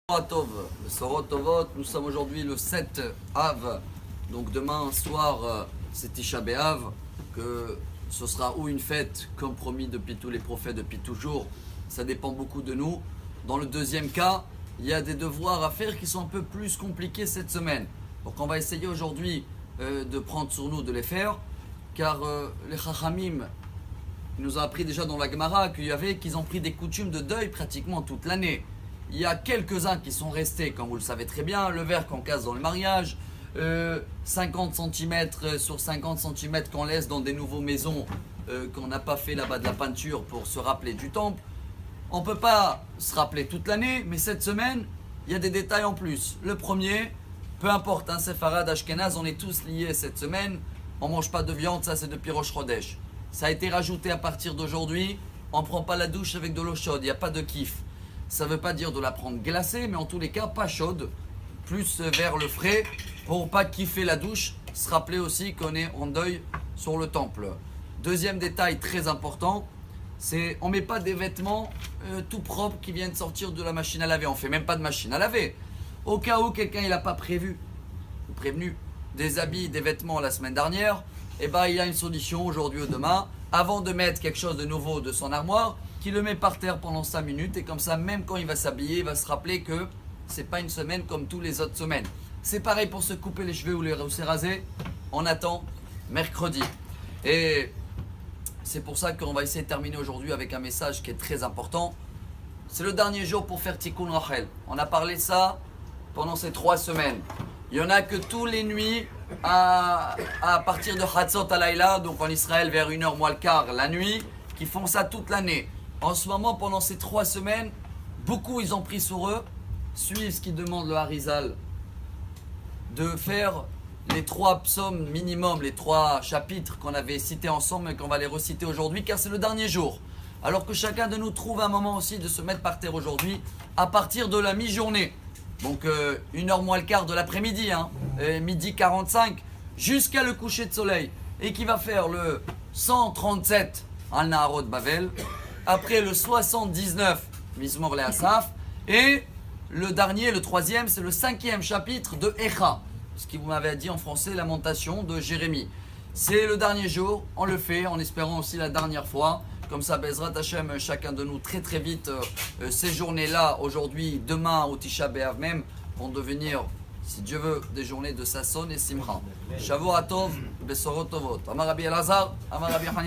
Tov, Sorot Tovot, nous sommes aujourd'hui le 7 Av, donc demain soir c'est Tisha B'Av, que ce sera ou une fête comme promis depuis tous les prophètes depuis toujours, ça dépend beaucoup de nous. Dans le deuxième cas, il y a des devoirs à faire qui sont un peu plus compliqués cette semaine, donc on va essayer aujourd'hui de prendre sur nous de les faire, car les Chachamim nous ont appris déjà dans la Gemara qu'ils ont pris des coutumes de deuil pratiquement toute l'année. Il y a quelques-uns qui sont restés, comme vous le savez très bien, le verre qu'on casse dans le mariage, 50 cm sur 50 cm qu'on laisse dans des nouvelles maisons qu'on n'a pas fait là-bas de la peinture pour se rappeler du temple. On ne peut pas se rappeler toute l'année, mais cette semaine, il y a des détails en plus. Le premier, peu importe, Séfarad, Ashkenaz, on est tous liés cette semaine. On ne mange pas de viande, ça c'est depuis Rosh Chodesh. Ça a été rajouté à partir d'aujourd'hui. On ne prend pas la douche avec de l'eau chaude, il n'y a pas de kiff. Ça ne veut pas dire de la prendre glacée, mais en tous les cas pas chaude, plus vers le frais, pour pas kiffer la douche, se rappeler aussi qu'on est en deuil sur le temple. Deuxième détail très important, c'est on ne met pas des vêtements tout propres qui viennent sortir de la machine à laver. On ne fait même pas de machine à laver. Au cas où quelqu'un n'a pas prévenu des habits, des vêtements la semaine dernière, il y a une solution aujourd'hui ou demain, avant de mettre quelque chose de nouveau de son armoire, qui le met par terre pendant 5 minutes, et comme ça, même quand il va s'habiller, il va se rappeler que c'est pas une semaine comme toutes les autres semaines. C'est pareil pour se couper les cheveux ou se raser, on attend mercredi. Et c'est pour ça qu'on va essayer de terminer aujourd'hui avec un message qui est très important. C'est le dernier jour pour faire Tikkun Rachel. On a parlé de ça pendant ces 3 semaines. Il y en a que tous les nuits à partir de Hatzot Alayla, donc en Israël vers 1h moins le quart la nuit, qui font ça toute l'année. En ce moment, pendant ces 3 semaines, beaucoup ils ont pris sur eux, suivent ce qu'ils demande le Harizal, de faire les 3 psaumes minimum, les 3 chapitres qu'on avait cités ensemble et qu'on va les reciter aujourd'hui, car c'est le dernier jour. Alors que chacun de nous trouve un moment aussi de se mettre par terre aujourd'hui, à partir de la mi-journée. Donc 1h moins le quart de l'après-midi, midi 45, jusqu'à le coucher de soleil. Et qui va faire le 137 Al-Naharot Bavel, après le 79 Mizmor le Asaf, et le dernier, le 3e, c'est le 5e chapitre de Echa, ce qui vous m'avait dit en français, Lamentation de Jérémie. C'est le dernier jour, on le fait en espérant aussi la dernière fois. Comme ça, Bezrat Hashem, chacun de nous très très vite, ces journées-là, aujourd'hui, demain, au Tisha B'Av même, vont devenir, si Dieu veut, des journées de Sasson et Simcha. Shavuot Tov, Besorot Tovot. Amar Rabbi Elazar, Amar Rabbi Hani.